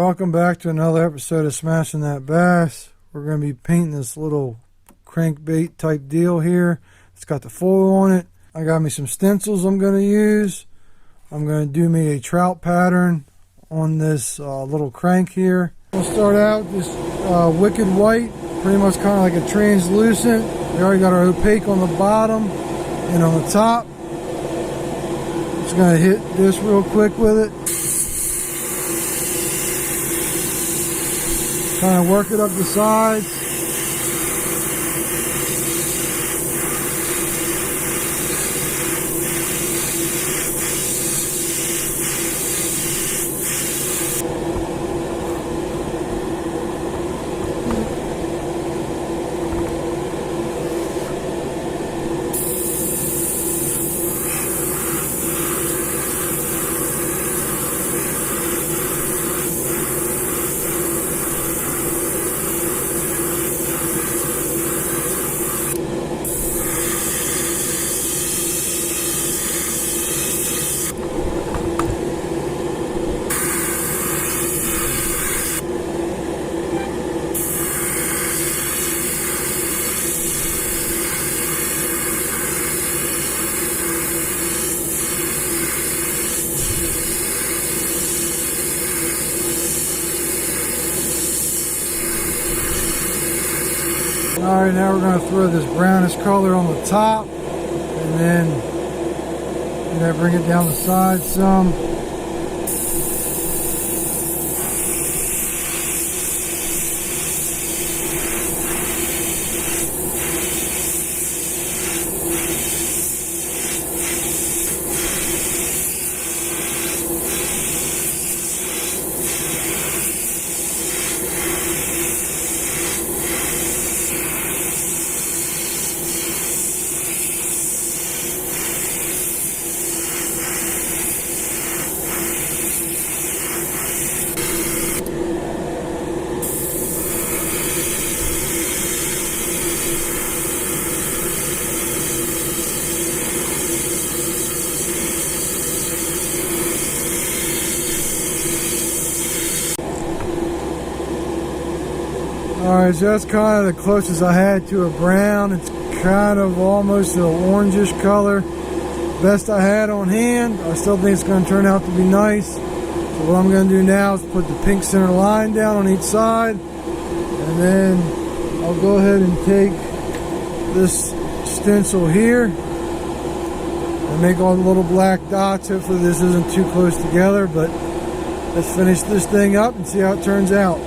welcome back to another episode of Smashing That Bass. We're going to be painting this little crankbait type deal here. It's got the foil on it. I got me some stencils I'm going to use. I'm going to do me a trout pattern on this little crank here. We'll start out this wicked white, pretty much kind of like a translucent. We already got our opaque on the bottom and on the top. Just going to hit this real quick with it. Kind of work it up the sides. Alright, now we're going to throw this brownish color on the top and then bring it down the side some. Alright, so that's kind of the closest I had to a brown. It's kind of almost an orangish color. Best I had on hand. I still think it's going to turn out to be nice. So what I'm going to do now is put the pink center line down on each side. And then I'll go ahead and take this stencil here and make all the little black dots. Hopefully this isn't too close together, but let's finish this thing up and see how it turns out.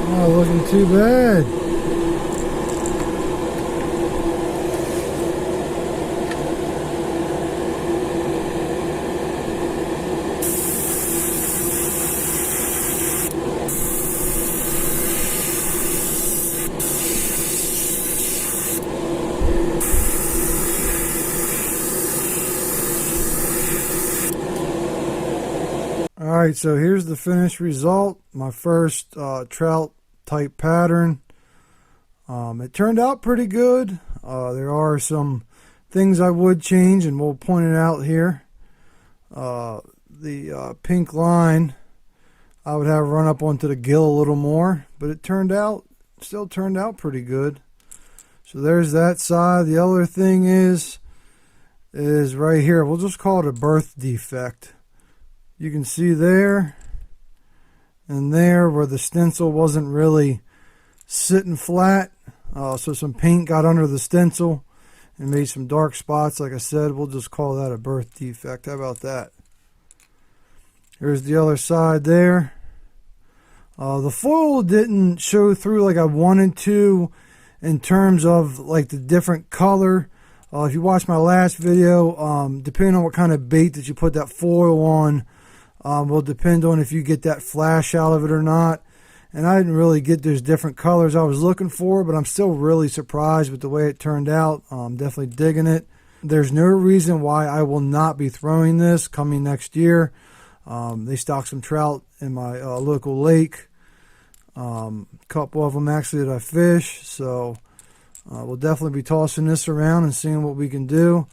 Not looking too bad. Alright, so here's the finished result. My first trout type pattern. It turned out pretty good. There are some things I would change, and we'll point it out here. The pink line I would have run up onto the gill a little more, but it still turned out pretty good. So there's that side. The other thing is right here. We'll just call it a birth defect. You can see there and there where the stencil wasn't really sitting flat. So some paint got under the stencil and made some dark spots. Like I said, we'll just call that a birth defect. How about that? Here's the other side there. The foil didn't show through like I wanted to in terms of like the different color. If you watch my last video, depending on what kind of bait that you put that foil on, will depend on if you get that flash out of it or not. And I didn't really get those different colors I was looking for, but I'm still really surprised with the way it turned out. I'm definitely digging it. There's no reason why I will not be throwing this coming next year. They stock some trout in my local lake. A couple of them actually that I fish. So we'll definitely be tossing this around and seeing what we can do.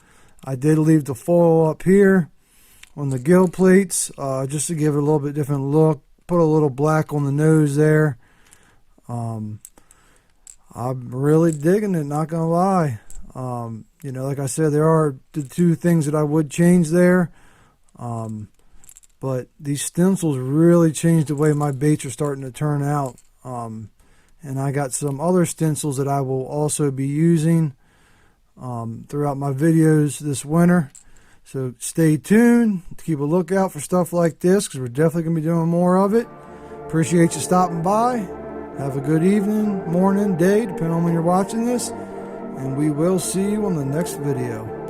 I did leave the foil up here on the gill plates just to give it a little bit different look. Put a little black on the nose there. I'm really digging it, not gonna lie. You know, like I said, there are the two things that I would change there. But these stencils really changed the way my baits are starting to turn out. And I got some other stencils that I will also be using throughout my videos this winter. So stay tuned to keep a lookout for stuff like this, because we're definitely going to be doing more of it. Appreciate you stopping by. Have a good evening, morning, day, depending on when you're watching this. And we will see you on the next video.